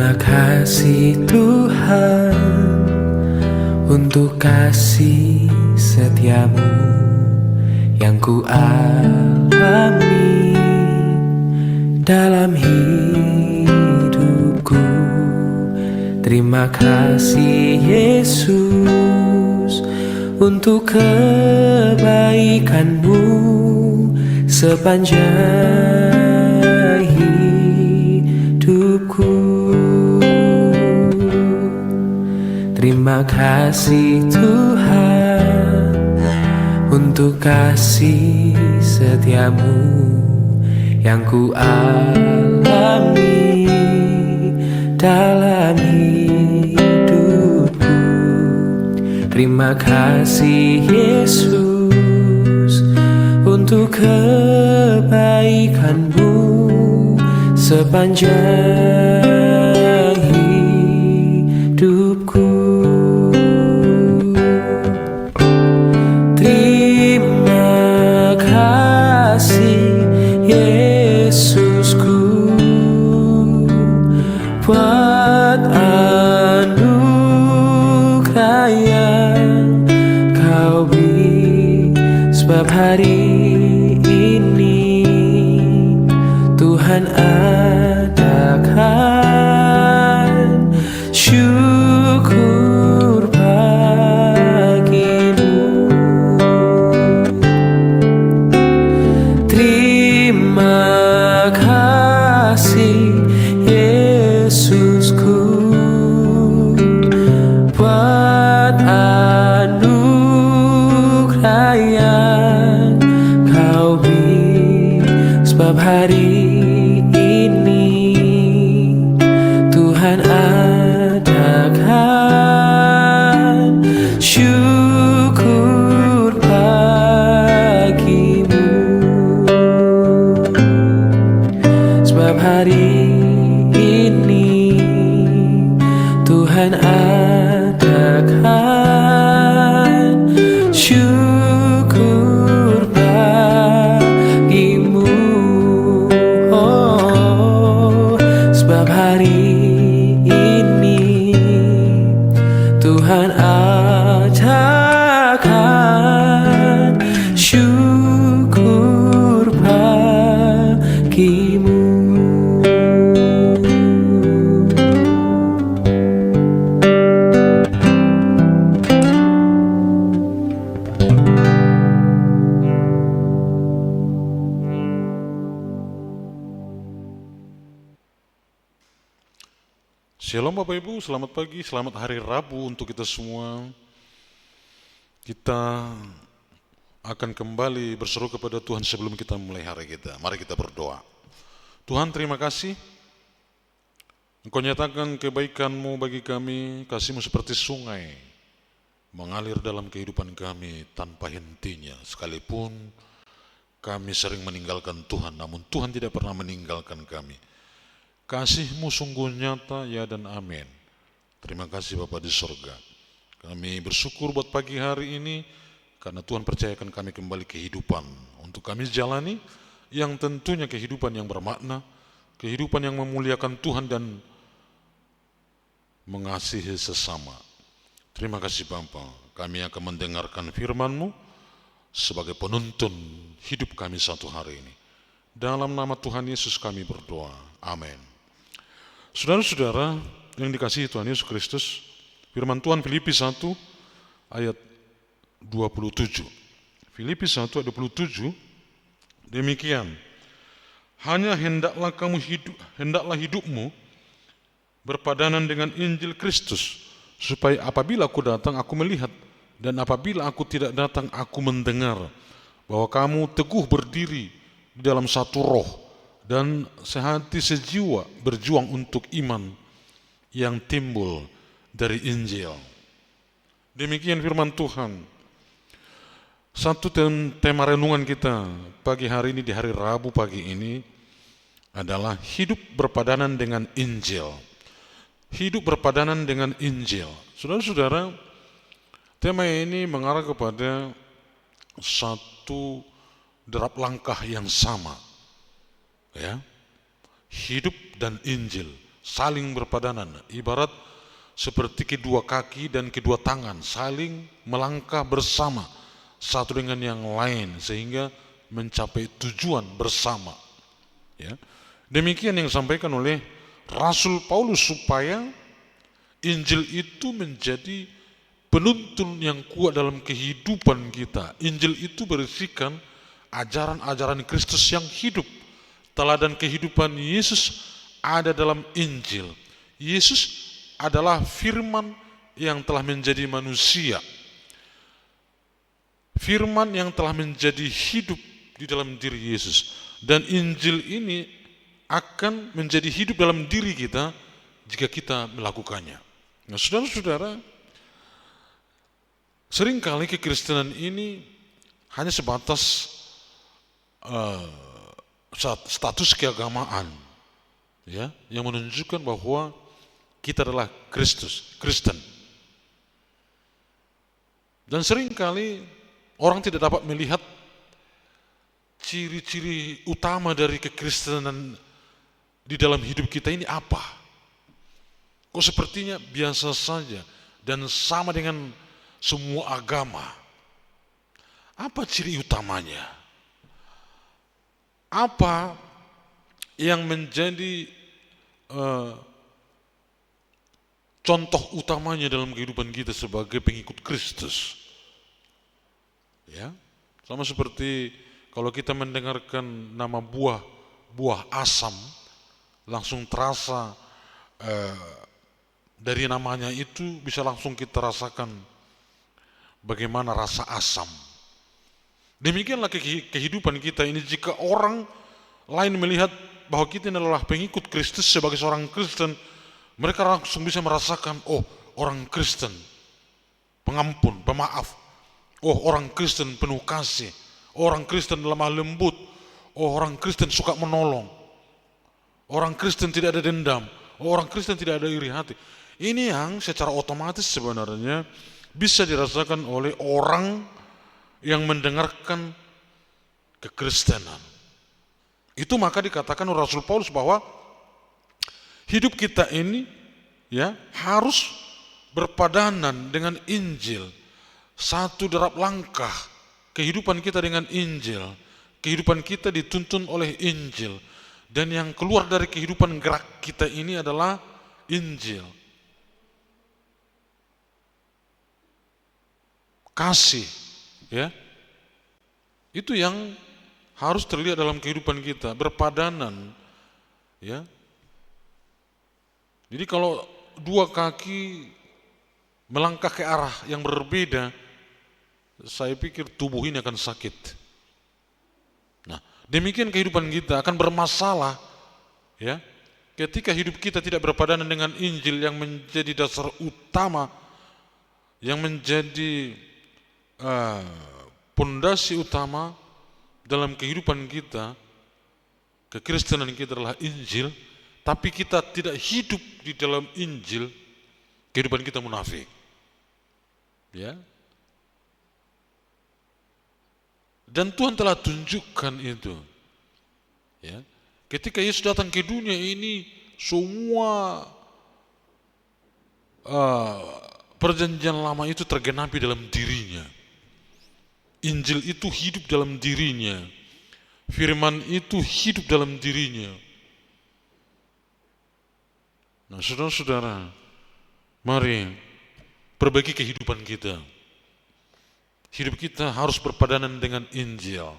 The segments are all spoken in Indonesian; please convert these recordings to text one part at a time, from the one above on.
Terima kasih Tuhan untuk kasih setiamu yang ku alami dalam hidupku. Terima kasih Yesus untuk kebaikanmu sepanjang hidupku. Terima kasih Tuhan untuk kasih setiamu yang ku alami dalam hidupku. Terima kasih Yesus untuk kebaikanmu sepanjang hidupku. Terima kasih Yesusku buat anugerah yang kau beri, sebab hari ini Tuhan adakan syukur bagimu. Terima kasih Yesusku buat anugerah yang kau beri, sebab hari ini Tuhan adakan syukur bagimu. Sebab hari ini Tuhan adakan syukur bagimu. Oh, sebab hari ini Tuhan adakan syukur bagimu. Shalom Bapak Ibu, selamat pagi, selamat hari Rabu untuk kita semua. Kita akan kembali berseru kepada Tuhan sebelum kita mulai hari kita. Mari kita berdoa. Tuhan, terima kasih. Engkau nyatakan kebaikan-Mu bagi kami, kasih-Mu seperti sungai mengalir dalam kehidupan kami tanpa hentinya. Sekalipun kami sering meninggalkan Tuhan, namun Tuhan tidak pernah meninggalkan kami. Kasih-Mu sungguh nyata, ya dan amin. Terima kasih Bapa di surga. Kami bersyukur buat pagi hari ini, karena Tuhan percayakan kami kembali kehidupan untuk kami jalani, yang tentunya kehidupan yang bermakna, kehidupan yang memuliakan Tuhan dan mengasihi sesama. Terima kasih Bapa, kami akan mendengarkan firman-Mu sebagai penuntun hidup kami satu hari ini. Dalam nama Tuhan Yesus kami berdoa, amin. Saudara-saudara yang dikasihi Tuhan Yesus Kristus, firman Tuhan Filipi 1 ayat 27. Filipi 1 ayat 27, demikian. Hanya hendaklah hidupmu berpadanan dengan Injil Kristus, supaya apabila aku datang aku melihat, dan apabila aku tidak datang aku mendengar, bahwa kamu teguh berdiri di dalam satu roh, dan sehati sejiwa berjuang untuk iman yang timbul dari Injil. Demikian firman Tuhan. Satu tema renungan kita pagi hari ini, di hari Rabu pagi ini, adalah hidup berpadanan dengan Injil. Hidup berpadanan dengan Injil. Saudara-saudara, tema ini mengarah kepada satu derap langkah yang sama. Ya, hidup dan Injil saling berpadanan, ibarat seperti kedua kaki dan kedua tangan saling melangkah bersama satu dengan yang lain sehingga mencapai tujuan bersama. Ya. Demikian yang disampaikan oleh Rasul Paulus supaya Injil itu menjadi penuntun yang kuat dalam kehidupan kita. Injil itu berisikan ajaran-ajaran Kristus yang hidup. Teladan kehidupan Yesus ada dalam Injil. Yesus adalah firman yang telah menjadi manusia. Firman yang telah menjadi hidup di dalam diri Yesus. Dan Injil ini akan menjadi hidup dalam diri kita jika kita melakukannya. Nah, saudara-saudara, seringkali kekristenan ini hanya sebatas status keagamaan, ya, yang menunjukkan bahwa kita adalah Kristen. Dan seringkali orang tidak dapat melihat ciri-ciri utama dari kekristenan di dalam hidup kita ini apa. Kok sepertinya biasa saja dan sama dengan semua agama. Apa ciri utamanya? Apa yang menjadi contoh utamanya dalam kehidupan kita sebagai pengikut Kristus? Ya, sama seperti kalau kita mendengarkan nama buah asam, langsung terasa dari namanya itu bisa langsung kita rasakan bagaimana rasa asam. Demikianlah kehidupan kita ini, jika orang lain melihat bahwa kita adalah pengikut Kristus sebagai seorang Kristen, mereka langsung bisa merasakan, oh, orang Kristen pengampun, pemaaf. Oh, orang Kristen penuh kasih. Orang Kristen lemah lembut. Oh, orang Kristen suka menolong. Orang Kristen tidak ada dendam. Oh, orang Kristen tidak ada iri hati. Ini yang secara otomatis sebenarnya bisa dirasakan oleh orang yang mendengarkan kekristenan. Itu maka dikatakan oleh Rasul Paulus bahwa hidup kita ini, ya, harus berpadanan dengan Injil. Satu derap langkah kehidupan kita dengan Injil. Kehidupan kita dituntun oleh Injil. Dan yang keluar dari kehidupan gerak kita ini adalah Injil. Kasih, ya. Itu yang harus terlihat dalam kehidupan kita, berpadanan, ya. Jadi kalau dua kaki melangkah ke arah yang berbeda, saya pikir tubuh ini akan sakit. Nah, demikian kehidupan kita akan bermasalah, ya, ketika hidup kita tidak berpadanan dengan Injil yang menjadi dasar utama, yang menjadi pondasi utama dalam kehidupan kita. Kekristenan kita adalah Injil, tapi kita tidak hidup di dalam Injil, kehidupan kita munafik. Ya. Dan Tuhan telah tunjukkan itu. Ya. Ketika Yesus datang ke dunia ini, semua perjanjian lama itu tergenapi dalam dirinya. Injil itu hidup dalam dirinya. Firman itu hidup dalam dirinya. Nah, saudara-saudara, mari perbaiki kehidupan kita. Hidup kita harus berpadanan dengan Injil.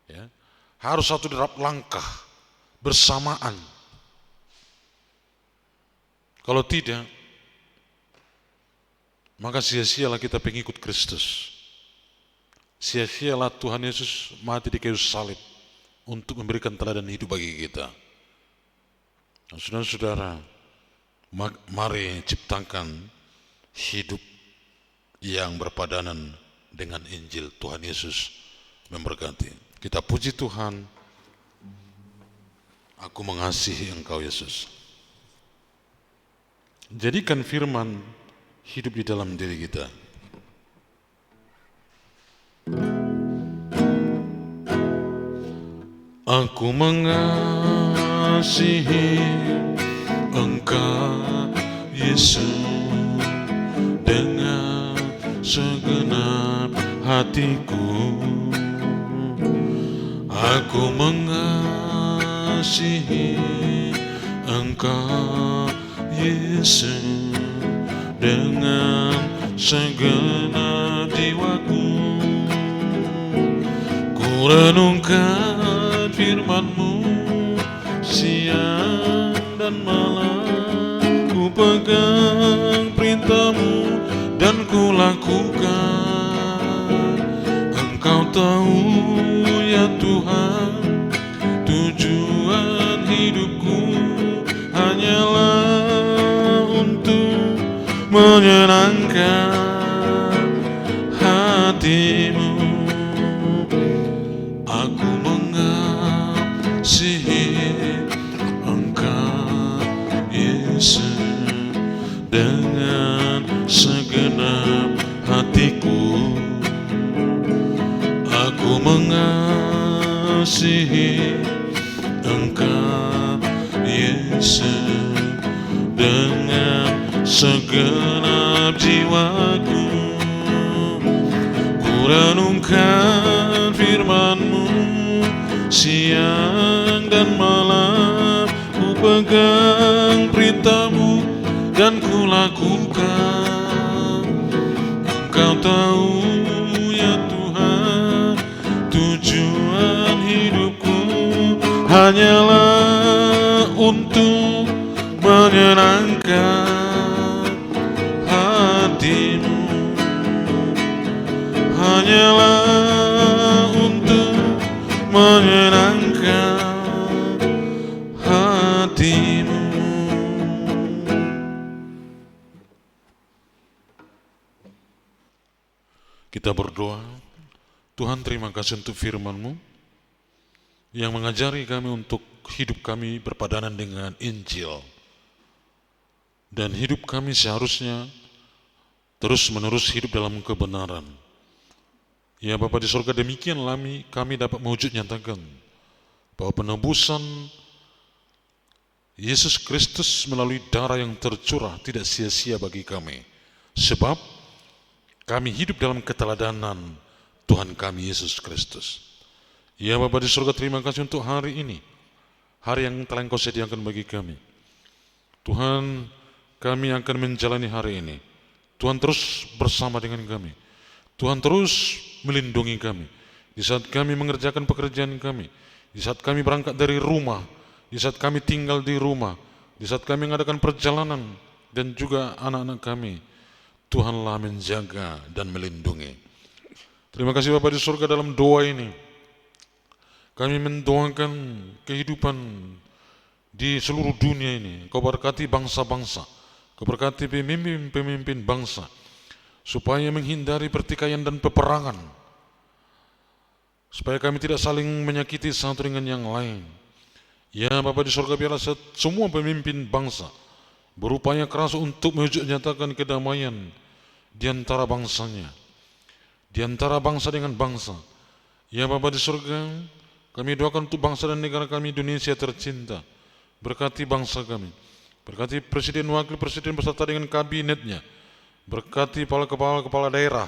Ya. Harus satu derap langkah bersamaan. Kalau tidak, maka sia-sialah kita pengikut Kristus. Sia-sialah Tuhan Yesus mati di kayu salib untuk memberikan teladan hidup bagi kita. Nah, saudara-saudara, mari ciptakan hidup yang berpadanan dengan Injil. Tuhan Yesus memberkati. Kita puji Tuhan. Aku mengasihi Engkau, Yesus. Jadikan firman hidup di dalam diri kita. Aku mengasihi Engkau Yesus dengan segenap hatiku. Aku mengasihi Engkau Yesus dengan segenap jiwaku. Ku renungkan firman-Mu siang dan malam, ku pegang perintah-Mu dan ku lakukan. Engkau tahu ya Tuhan, tujuan hidupku hanyalah untuk menyenangkan hati-Mu. Aku mengasihi Engkau Yesus dengan segenap hatiku. Aku mengasihi Engkau Yesus dengan segenap jiwaku. Ku renungkan firman-Mu siang dan malam, ku pegang perintah-Mu dan ku lakukan. Engkau tahu ya Tuhan, tujuan hidupku hanyalah untuk menyenangkan hati-Mu. Hanyalah untuk menyenangkan hati-Mu. Kita berdoa. Tuhan, terima kasih untuk firman-Mu yang mengajari kami untuk hidup kami berpadanan dengan Injil, dan hidup kami seharusnya terus-menerus hidup dalam kebenaran. Ya Bapa di surga, demikianlah kami dapat mewujud nyatakan bahwa penebusan Yesus Kristus melalui darah yang tercurah tidak sia-sia bagi kami, sebab kami hidup dalam keteladanan Tuhan kami Yesus Kristus. Ya Bapa di surga, terima kasih untuk hari ini, hari yang telah Engkau sediakan bagi kami. Tuhan, kami akan menjalani hari ini. Tuhan terus bersama dengan kami. Tuhan terus melindungi kami di saat kami mengerjakan pekerjaan kami, di saat kami berangkat dari rumah, di saat kami tinggal di rumah, di saat kami mengadakan perjalanan, dan juga anak-anak kami. Tuhanlah menjaga dan melindungi. Terima kasih Bapa di surga, dalam doa ini kami mendoakan kehidupan di seluruh dunia ini. Kau berkati bangsa-bangsa, Kau berkati pemimpin-pemimpin bangsa, supaya menghindari pertikaian dan peperangan, supaya kami tidak saling menyakiti satu dengan yang lain. Ya Bapa di surga, biarlah semua pemimpin bangsa berupaya keras untuk menyatakan kedamaian di antara bangsanya, di antara bangsa dengan bangsa. Ya Bapa di surga, kami doakan untuk bangsa dan negara kami Indonesia tercinta. Berkati bangsa kami, berkati presiden, wakil presiden beserta dengan kabinetnya, berkati para kepala daerah,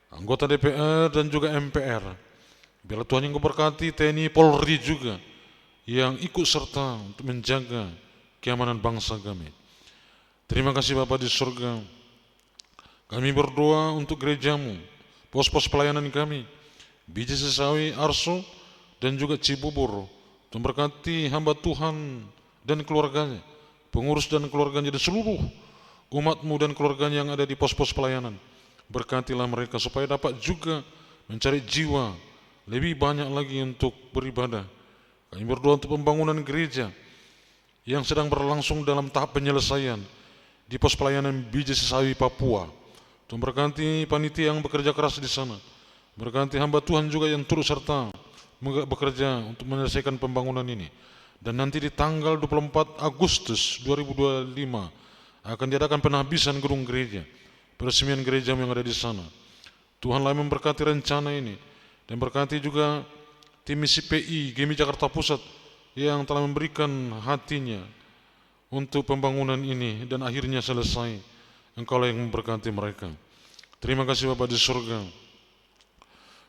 anggota DPR dan juga MPR. Biarlah Tuhan yang berkati TNI Polri juga yang ikut serta untuk menjaga keamanan bangsa kami. Terima kasih Bapa di surga. Kami berdoa untuk gereja-Mu, pos-pos pelayanan kami, Biji Sesawi, Arso, dan juga Cibubur. Tuhan berkati hamba Tuhan dan keluarganya, pengurus dan keluarganya, dan seluruh umat-Mu dan keluarganya yang ada di pos-pos pelayanan. Berkatilah mereka supaya dapat juga mencari jiwa lebih banyak lagi untuk beribadah. Kami berdoa untuk pembangunan gereja yang sedang berlangsung dalam tahap penyelesaian di pos pelayanan Biji Sesawi, Papua. Tuhan berkati panitia yang bekerja keras di sana. Berkati hamba Tuhan juga yang turut serta bekerja untuk menyelesaikan pembangunan ini. Dan nanti di tanggal 24 Agustus 2025 akan diadakan penhabisan gedung gereja, peresmian gereja yang ada di sana. Tuhanlah memberkati rencana ini, dan berkati juga tim misi PI GMI Jakarta Pusat yang telah memberikan hatinya untuk pembangunan ini dan akhirnya selesai. Engkaulah yang memberkati mereka. Terima kasih Bapa di surga.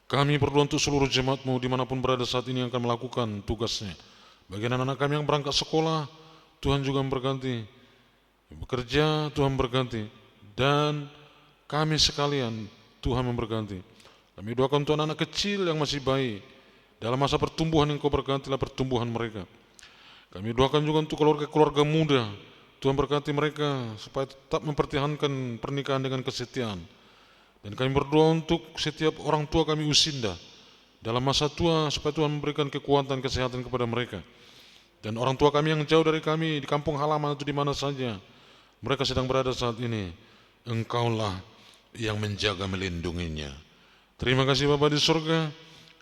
Kami berdoa untuk seluruh jemaat-Mu dimanapun berada saat ini yang akan melakukan tugasnya. Bagi anak-anak kami yang berangkat sekolah, Tuhan juga memberkati. Bekerja, Tuhan memberkati. Dan kami sekalian, Tuhan memberkati. Kami doakan untuk anak-anak kecil yang masih bayi. Dalam masa pertumbuhan yang Kau berkatilah pertumbuhan mereka. Kami doakan juga untuk keluarga-keluarga muda. Tuhan berkati mereka supaya tetap mempertahankan pernikahan dengan kesetiaan. Dan kami berdoa untuk setiap orang tua kami usinda dalam masa tua supaya Tuhan memberikan kekuatan, kesehatan kepada mereka. Dan orang tua kami yang jauh dari kami di kampung halaman atau di mana saja mereka sedang berada saat ini, Engkaulah yang menjaga melindunginya. Terima kasih Bapa di surga.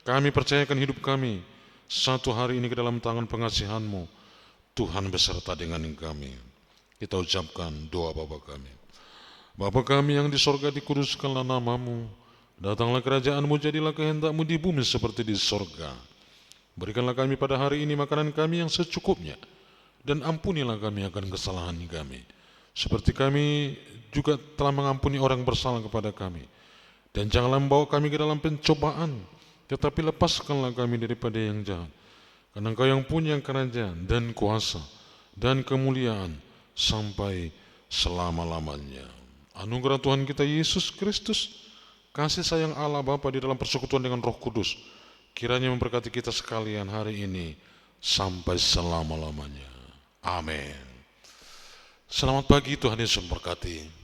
Kami percayakan hidup kami satu hari ini ke dalam tangan pengasihan-Mu. Tuhan beserta dengan kami. Kita ucapkan doa Bapa kami. Bapa kami yang di sorga, dikuduskanlah nama-Mu. Datanglah kerajaan-Mu, jadilah kehendak-Mu di bumi seperti di sorga. Berikanlah kami pada hari ini makanan kami yang secukupnya. Dan ampunilah kami akan kesalahan kami, seperti kami juga telah mengampuni orang bersalah kepada kami. Dan janganlah membawa kami ke dalam pencobaan, tetapi lepaskanlah kami daripada yang jahat. Karena Engkau yang punya kerajaan dan kuasa dan kemuliaan sampai selama-lamanya. Anugerah Tuhan kita Yesus Kristus, kasih sayang Allah Bapa di dalam persekutuan dengan Roh Kudus, kiranya memberkati kita sekalian hari ini sampai selama-lamanya. Amin. Selamat pagi, Tuhan Yesus memberkati.